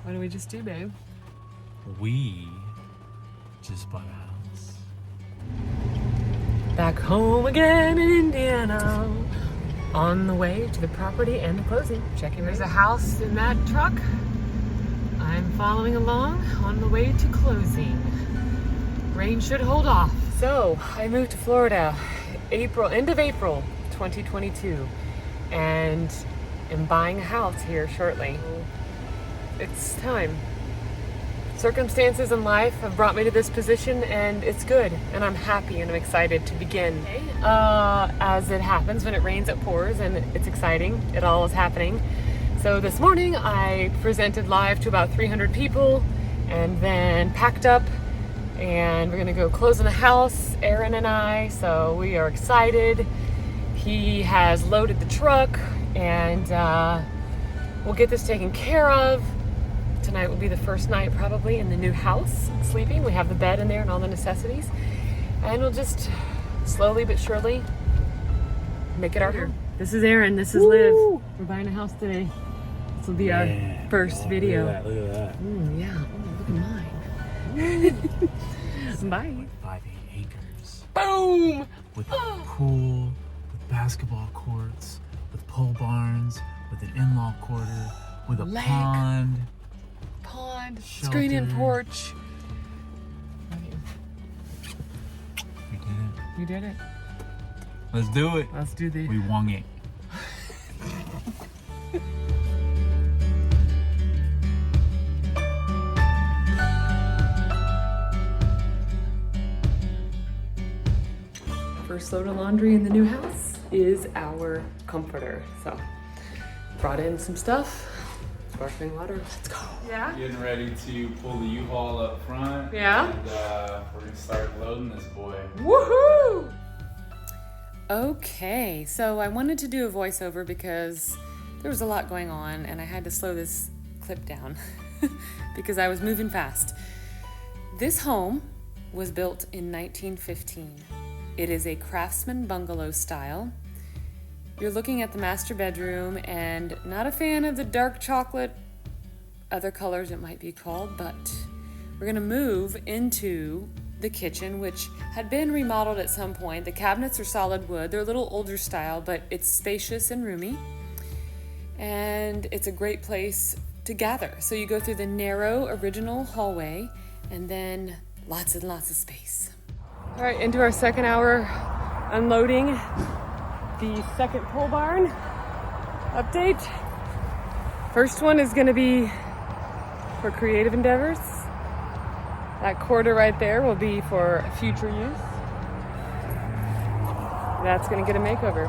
What did we just do, babe? We just bought a house. Back home again in Indiana. On the way to the property and the closing. Checking. There's a house in that truck. I'm following along on the way to closing. Rain should hold off. So I moved to Florida end of April 2022, and am buying a house here shortly. It's time. Circumstances in life have brought me to this position, and it's good, and I'm happy and I'm excited to begin. As it happens, when it rains it pours, and it's exciting. It all is happening. So this morning I presented live to about 300 people and then packed up, and we're gonna go close on the house, Aaron and I, so we are excited. He has loaded the truck, and we'll get this taken care of. Tonight will be the first night probably in the new house, sleeping. We have the bed in there and all the necessities, and we'll just slowly but surely make it our home. This is Aaron, this is Liv. We're buying a house today. This will be our first video. Look at that. Yeah, look at mine. Bye. 5 acres. Boom! With a pool, with basketball courts, with pole barns, with an in-law quarter, with a Lake. pond, screen and shelter. porch. We did it. You did it. Let's do it. Let's do this. We won it. First load of laundry in the new house is our comforter. So, brought in some stuff. Sparkling water. Let's go. Yeah? Getting ready to pull the U-Haul up front. Yeah? And we're gonna start loading this boy. Woohoo! Okay, so I wanted to do a voiceover because there was a lot going on and I had to slow this clip down because I was moving fast. This home was built in 1915. It is a Craftsman Bungalow style. You're looking at the master bedroom, and not a fan of the dark chocolate, other colors it might be called, but we're gonna move into the kitchen, which had been remodeled at some point. The cabinets are solid wood. They're a little older style, but it's spacious and roomy. And it's a great place to gather. So you go through the narrow original hallway, and then lots and lots of space. All right, into our second hour unloading the second pole barn update. First one is gonna be for creative endeavors. That quarter right there will be for future use. That's gonna get a makeover.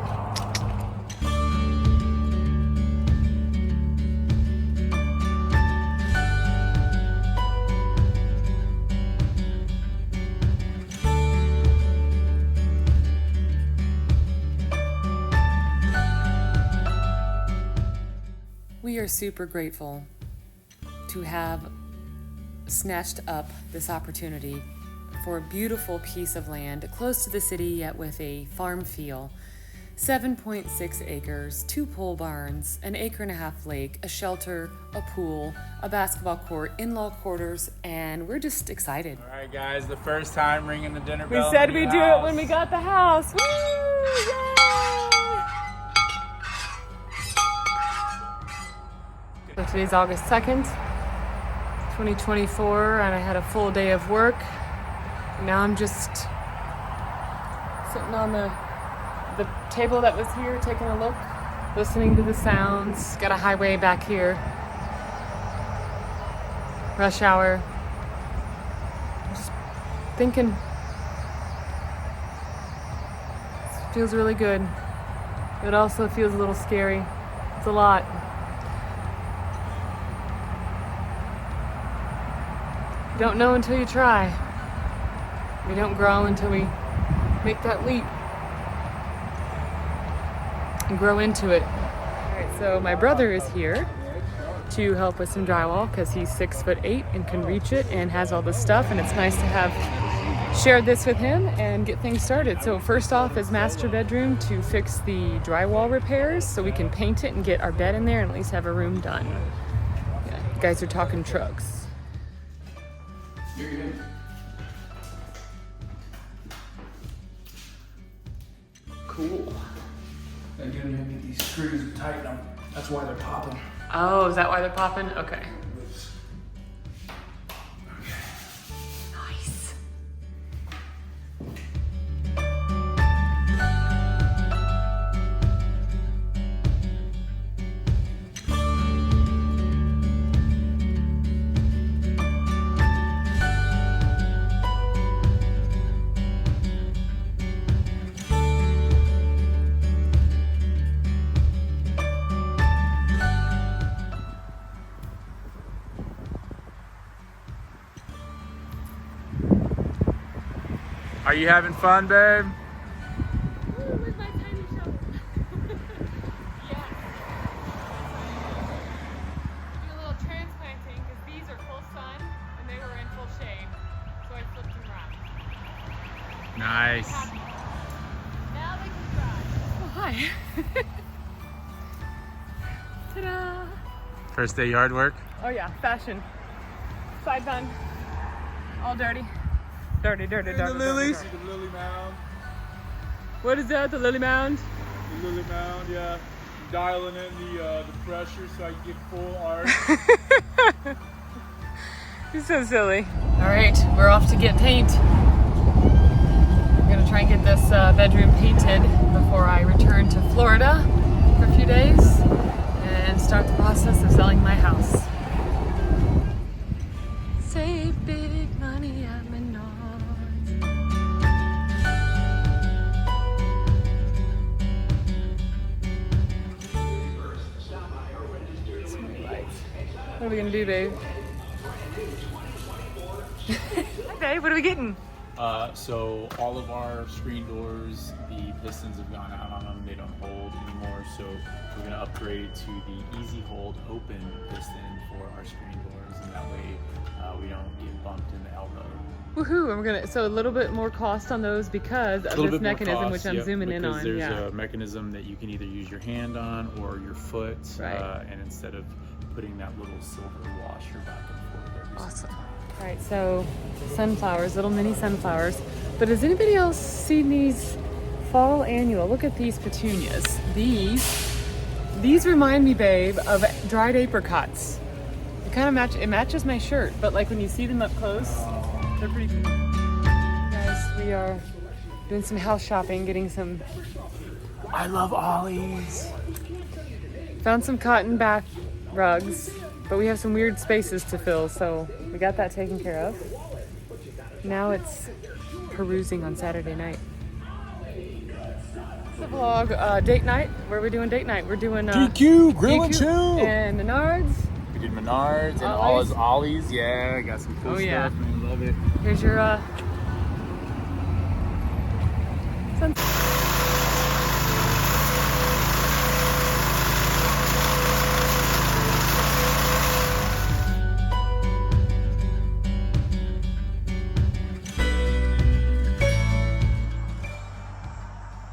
We are super grateful to have snatched up this opportunity for a beautiful piece of land close to the city yet with a farm feel. 7.6 acres, 2 pole barns, an 1.5 acre lake, a shelter, a pool, a basketball court, in-law quarters, and we're just excited. All right, guys, the first time ringing the dinner We bell. said we'd do it when we got the house. Woo! Yay! So today's August 2nd, 2024, and I had a full day of work. Now I'm just sitting on the table that was here, taking a look, listening to the sounds. Got a highway back here. Rush hour. Just thinking. It feels really good. It also feels a little scary. It's a lot. You don't know until you try. We don't grow until we make that leap and grow into it. All right, so my brother is here to help with some drywall because he's 6'8" and can reach it and has all this stuff, and it's nice to have shared this with him and get things started. So first off is master bedroom to fix the drywall repairs so we can paint it and get our bed in there and at least have a room done. Yeah, guys are talking trucks. Cool. And you have to get these screws and tighten them. That's why they're popping. Oh, is that why they're popping? Okay. Nice. Are you having fun, babe? With my tiny shovel. Yeah. Do a little transplanting because these are full sun and they were in full shade. So I flipped them around. Nice. Now they can dry. Oh, hi. Ta-da! First day yard work? Oh yeah, fashion. Side bun. All dirty. Dirty, dirty, dirty. The lilies? Dirty. The lily mound. What is that, the lily mound? The lily mound, yeah. Dialing in the pressure so I can get full arch. You're so silly. All right, we're off to get paint. I'm gonna try and get this bedroom painted before I return to Florida for a few days and start the process of selling my house. Save big money at Menards. What are we gonna do, babe? Hi, babe. What are we getting? So all of our screen doors, the pistons have gone out on them. They don't hold anymore. So we're gonna upgrade to the easy hold open piston for our screen doors, and that way we don't get bumped in the elbow. Woohoo! And we're gonna a little bit more cost on those because of this mechanism, which I'm zooming in on. There's a mechanism that you can either use your hand on or your foot, right. And instead of putting that little silver washer back and forth every Awesome. single time. All right, so sunflowers, little mini sunflowers. But has anybody else seen these fall annual? Look at these petunias. These remind me, babe, of dried apricots. It kind of matches my shirt, but like when you see them up close, they're pretty cool. Guys, we are doing some house shopping, getting some. I love ollies. Found some cotton bath rugs, but we have some weird spaces to fill, so we got that taken care of. Now it's perusing on Saturday night. It's a vlog, date night. Where are we doing date night? We're doing GQ, Grill and Chill. And Menards. We did Menards and all ollies. Yeah, I got some cool stuff, yeah. man. Love it. Here's your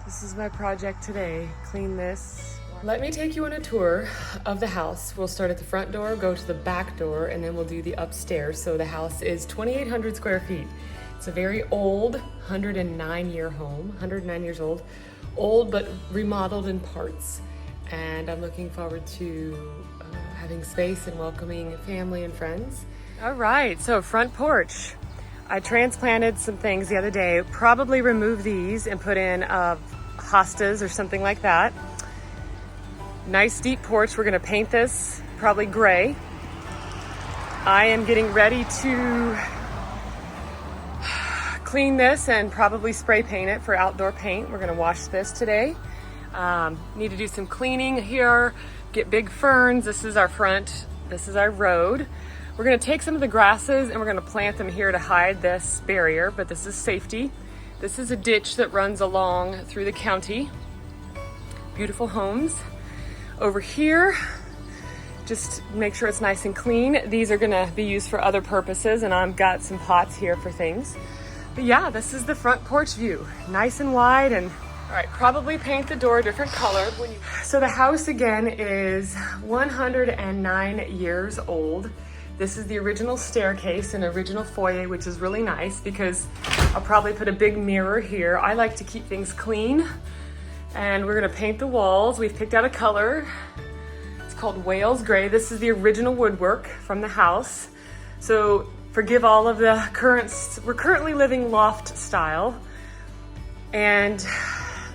This is my project today. Clean this. Let me take you on a tour of the house. We'll start at the front door, go to the back door, and then we'll do the upstairs. So the house is 2,800 square feet. It's a very old, 109-year home, 109 years old. Old, but remodeled in parts. And I'm looking forward to having space and welcoming family and friends. All right, so front porch. I transplanted some things the other day. Probably remove these and put in hostas or something like that. Nice deep porch. We're gonna paint this probably gray. I am getting ready to clean this and probably spray paint it for outdoor paint. We're gonna wash this today. Need to do some cleaning here, get big ferns. This is our front, this is our road. We're gonna take some of the grasses and we're gonna plant them here to hide this barrier, but this is safety. This is a ditch that runs along through the county. Beautiful homes. Over here, just make sure it's nice and clean. These are gonna be used for other purposes, and I've got some pots here for things. But yeah, this is the front porch view. Nice and wide and All right, probably paint the door a different color. So the house again is 109 years old. This is the original staircase and original foyer, which is really nice because I'll probably put a big mirror here. I like to keep things clean. And we're gonna paint the walls. We've picked out a color. It's called Wales Gray. This is the original woodwork from the house. So forgive all of the we're currently living loft style. And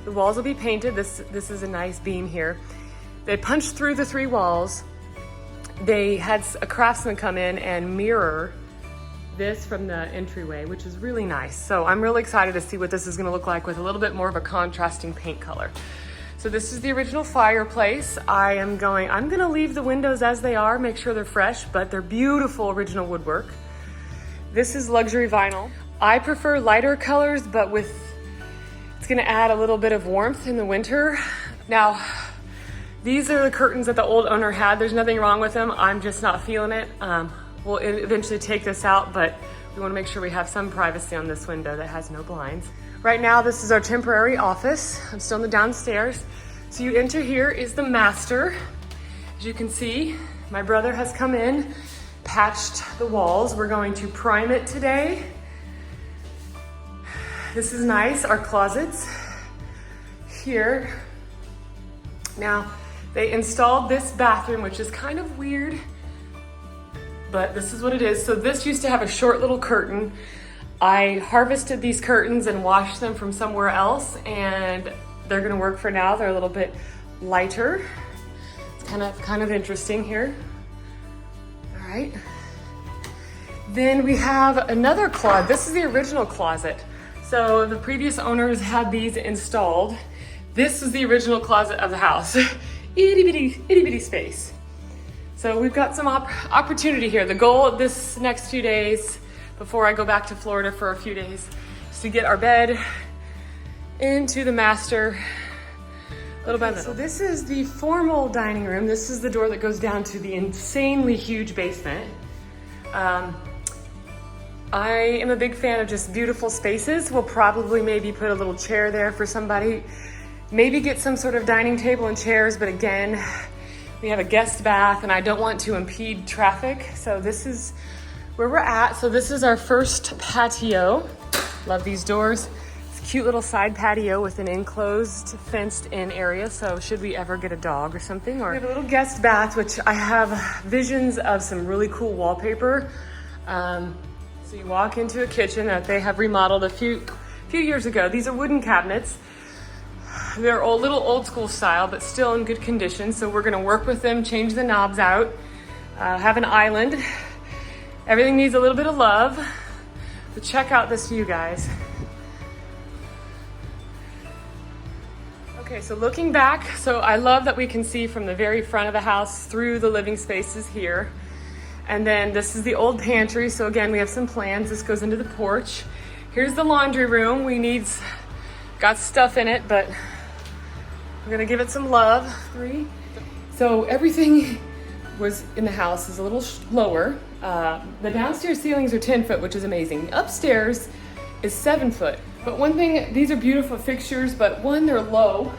the walls will be painted. This is a nice beam here. They punched through the 3 walls. They had a craftsman come in and mirror this from the entryway, which is really nice. So I'm really excited to see what this is gonna look like with a little bit more of a contrasting paint color. So this is the original fireplace. I'm gonna leave the windows as they are, make sure they're fresh, but they're beautiful original woodwork. This is luxury vinyl. I prefer lighter colors, but it's gonna add a little bit of warmth in the winter. Now, these are the curtains that the old owner had. There's nothing wrong with them. I'm just not feeling it. We'll eventually take this out, but we wanna make sure we have some privacy on this window that has no blinds. Right now, this is our temporary office. I'm still in the downstairs. So you enter here is the master. As you can see, my brother has come in, patched the walls. We're going to prime it today. This is nice, our closets here. Now, they installed this bathroom, which is kind of weird, but this is what it is. So this used to have a short little curtain. I harvested these curtains and washed them from somewhere else, and they're gonna work for now. They're a little bit lighter. It's kind of interesting here. All right. Then we have another closet. This is the original closet. So the previous owners had these installed. This is the original closet of the house. Itty bitty space. So we've got some opportunity here. The goal this next few days, before I go back to Florida for a few days, is to get our bed into the master little by little. So this is the formal dining room. This is the door that goes down to the insanely huge basement. I am a big fan of just beautiful spaces. We'll probably maybe put a little chair there for somebody. Maybe get some sort of dining table and chairs, but again, we have a guest bath and I don't want to impede traffic. So this is where we're at. So this is our first patio. Love these doors. It's a cute little side patio with an enclosed, fenced in area. So should we ever get a dog or something, we have a little guest bath, which I have visions of some really cool wallpaper. So you walk into a kitchen that they have remodeled a few years ago. These are wooden cabinets. They're a little old school style, but still in good condition. So we're gonna work with them, change the knobs out, have an island. Everything needs a little bit of love. But check out this view, guys. Okay, so looking back, so I love that we can see from the very front of the house through the living spaces here. And then this is the old pantry. So again, we have some plans. This goes into the porch. Here's the laundry room. Got stuff in it, but we're gonna give it some love. So everything was in the house is a little lower. The downstairs ceilings are 10 foot, which is amazing. Upstairs is 7 foot. But one thing, these are beautiful fixtures, but one, they're low.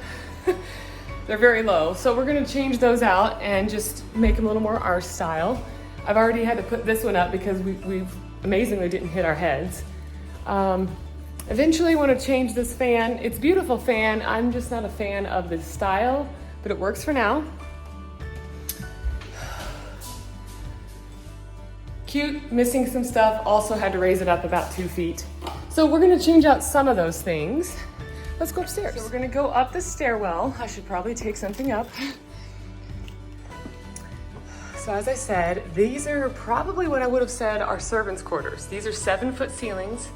They're very low. So we're gonna change those out and just make them a little more our style. I've already had to put this one up because we've amazingly didn't hit our heads. Eventually want to change this fan. It's a beautiful fan. I'm just not a fan of the style, but it works for now. Cute, missing some stuff. Also had to raise it up about 2 feet. So we're gonna change out some of those things. Let's go upstairs. So we're gonna go up the stairwell. I should probably take something up. So as I said, these are probably what I would have said are servants' quarters. These are 7 foot ceilings.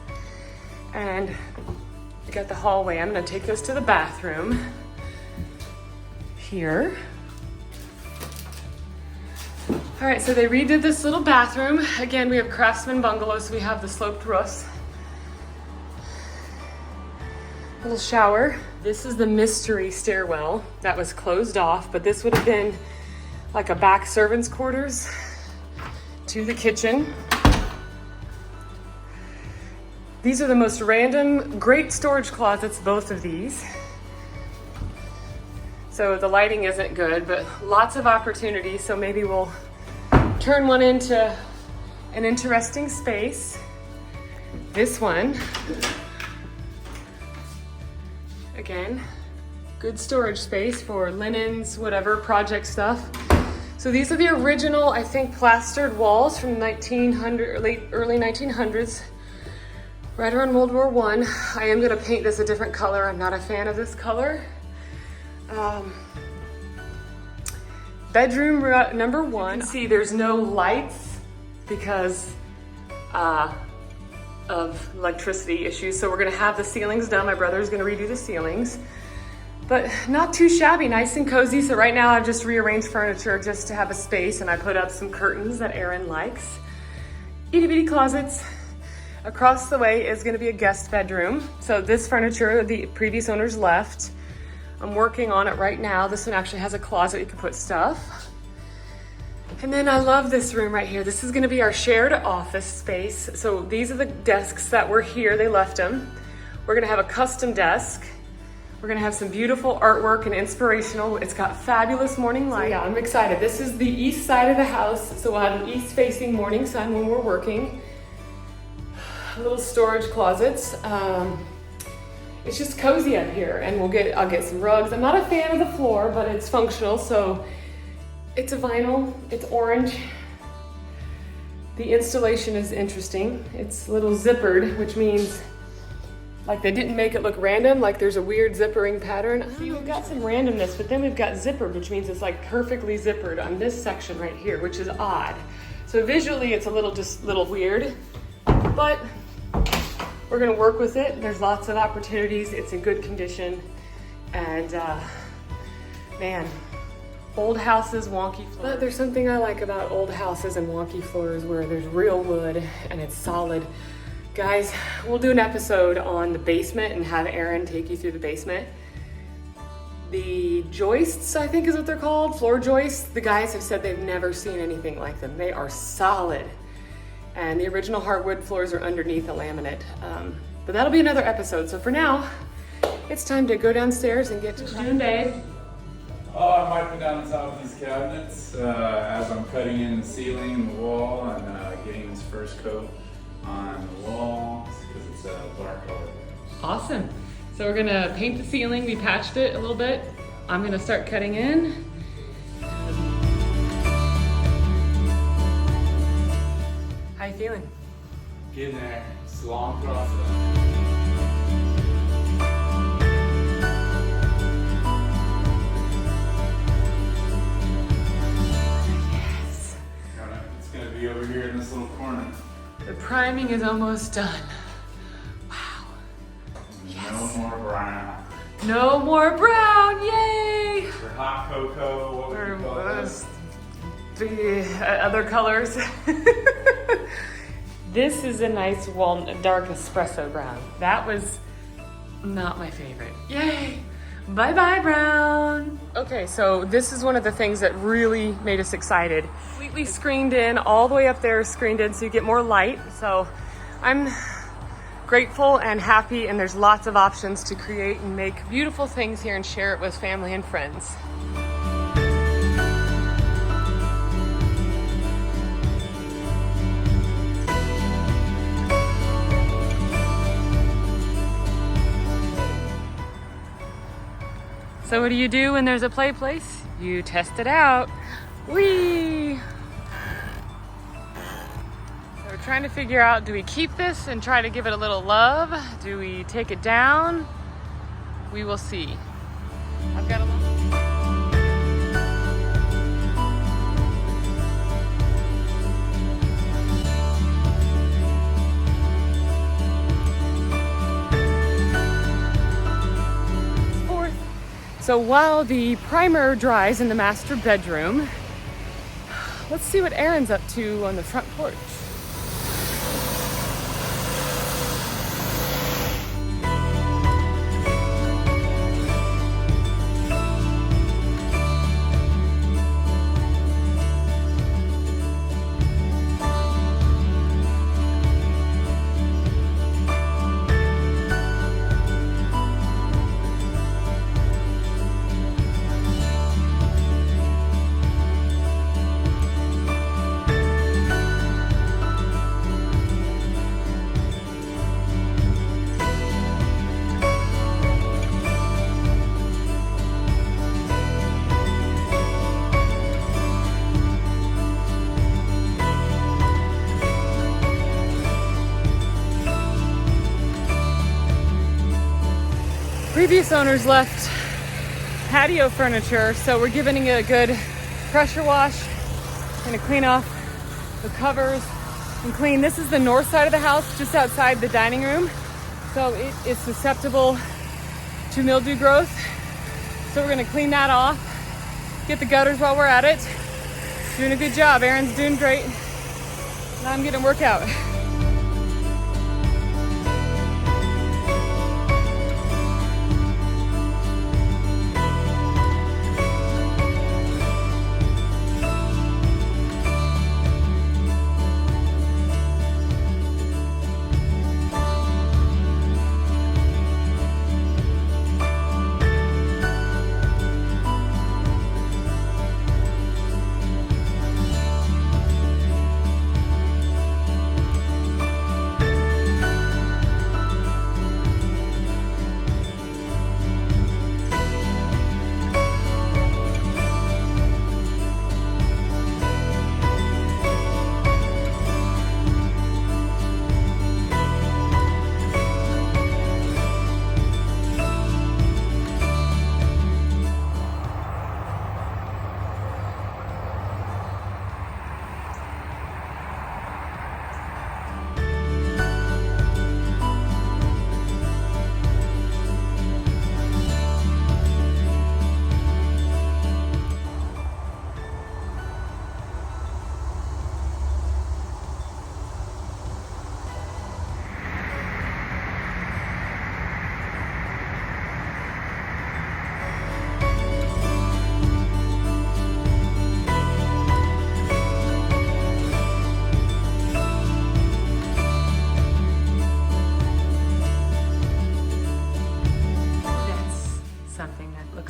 And we got the hallway. I'm gonna take this to the bathroom here. All right, so they redid this little bathroom. Again, we have Craftsman Bungalow, so we have the sloped roofs. Little shower. This is the mystery stairwell that was closed off, but this would have been like a back servants' quarters to the kitchen. These are the most random, great storage closets, both of these. So the lighting isn't good, but lots of opportunities. So maybe we'll turn one into an interesting space. This one, again, good storage space for linens, whatever, project stuff. So these are the original, I think, plastered walls from 1900, early 1900s, right around World War I. I am gonna paint this a different color. I'm not a fan of this color. Bedroom number 1. You can see there's no lights because of electricity issues. So we're gonna have the ceilings done. My brother's gonna redo the ceilings, but not too shabby, nice and cozy. So right now I've just rearranged furniture just to have a space, and I put up some curtains that Aaron likes. Itty bitty closets. Across the way is gonna be a guest bedroom. So this furniture, the previous owners left. I'm working on it right now. This one actually has a closet you can put stuff. And then I love this room right here. This is gonna be our shared office space. So these are the desks that were here, they left them. We're gonna have a custom desk. We're gonna have some beautiful artwork and inspirational. It's got fabulous morning light. So yeah, I'm excited. This is the east side of the house. So we'll have an east facing morning sun when we're working. Little storage closets. It's just cozy up here, and I'll get some rugs. I'm not a fan of the floor, but it's functional. So it's a vinyl, it's orange. The installation is interesting. It's a little zippered, which means like they didn't make it look random, like there's a weird zippering pattern. See, we've got some randomness, but then we've got zippered, which means it's like perfectly zippered on this section right here, which is odd. So visually it's a little weird, but we're gonna work with it. There's lots of opportunities. It's in good condition. And man, old houses, wonky floors. But there's something I like about old houses and wonky floors where there's real wood and it's solid. Guys, we'll do an episode on the basement and have Aaron take you through the basement. The joists, I think is what they're called, floor joists. The guys have said they've never seen anything like them. They are solid. And the original hardwood floors are underneath the laminate. But that'll be another episode. So for now, it's time to go downstairs and get to June, babe. Oh, I'm wiping down the top of these cabinets as I'm cutting in the ceiling and the wall and getting this first coat on the wall because it's a dark color. Awesome. So we're gonna paint the ceiling. We patched it a little bit. I'm gonna start cutting in. How you feeling? Getting there. It's a long process. Yes. It's gonna be over here in this little corner. The priming is almost done. Wow. Yes. No more brown. No more brown, yay! For hot cocoa, what would you call this? The other colors. This is a nice walnut, dark espresso brown. That was not my favorite. Yay! Bye-bye, brown. Okay, so this is one of the things that really made us excited. Completely screened in, all the way up there is screened in so you get more light. So I'm grateful and happy, and there's lots of options to create and make beautiful things here and share it with family and friends. So what do you do when there's a play place? You test it out. Whee! So we're trying to figure out, do we keep this and try to give it a little love? Do we take it down? We will see. I've got a little... So while the primer dries in the master bedroom, let's see what Aaron's up to on the front porch. previous owners left patio furniture, so we're giving it a good pressure wash. Gonna clean off the covers and clean. This is the north side of the house, just outside the dining room, so it is susceptible to mildew growth. So we're gonna clean that off, get the gutters while we're at it. Doing a good job. Aaron's doing great. And I'm getting work out.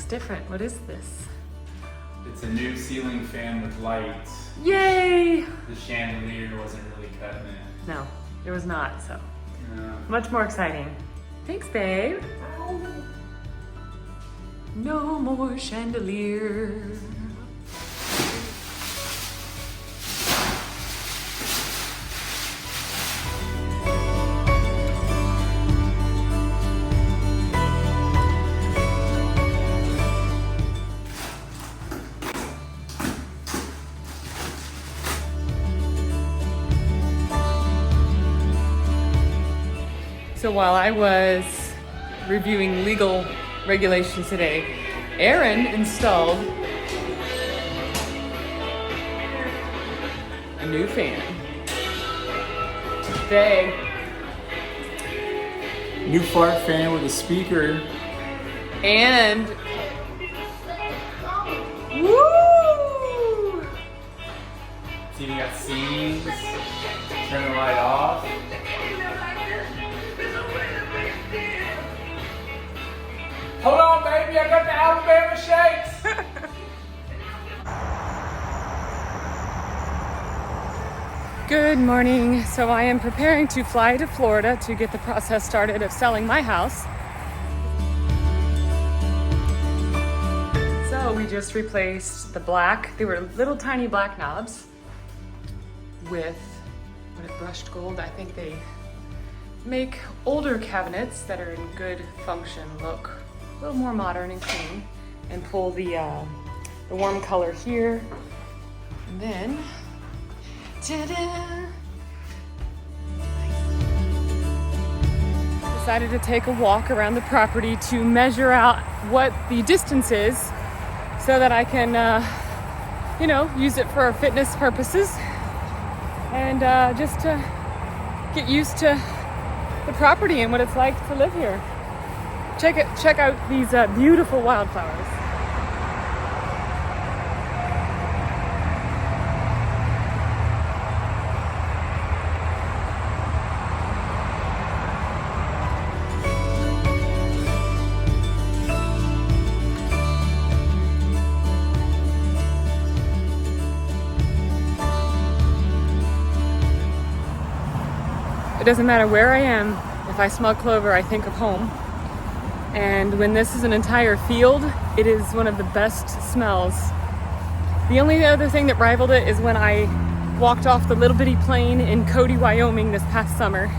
Different. What is this? It's a new ceiling fan with lights. Yay! The chandelier wasn't really cutting it. No, it was not, so. No. Much more exciting. Thanks, babe. No more chandelier. So while I was reviewing legal regulations today, Aaron installed a new fan. Today. New fart fan with a speaker. And woo! See, you got scenes. Turn the light off. Hold on, baby, I got the Alabama shakes. Good morning. So I am preparing to fly to Florida to get the process started of selling my house. So we just replaced the black, they were little tiny black knobs with brushed gold. I think they make older cabinets that are in good function look a little more modern and clean, and pull the warm color here. And then, ta-da! Decided to take a walk around the property to measure out what the distance is so that I can, use it for fitness purposes and just to get used to the property and what it's like to live here. Check out these beautiful wildflowers. It doesn't matter where I am, if I smell clover, I think of home. And when this is an entire field, it is one of the best smells. The only other thing that rivaled it is when I walked off the little bitty plain in Cody, Wyoming this past summer.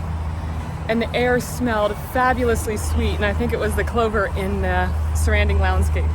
and the air smelled fabulously sweet, and I think it was the clover in the surrounding landscape.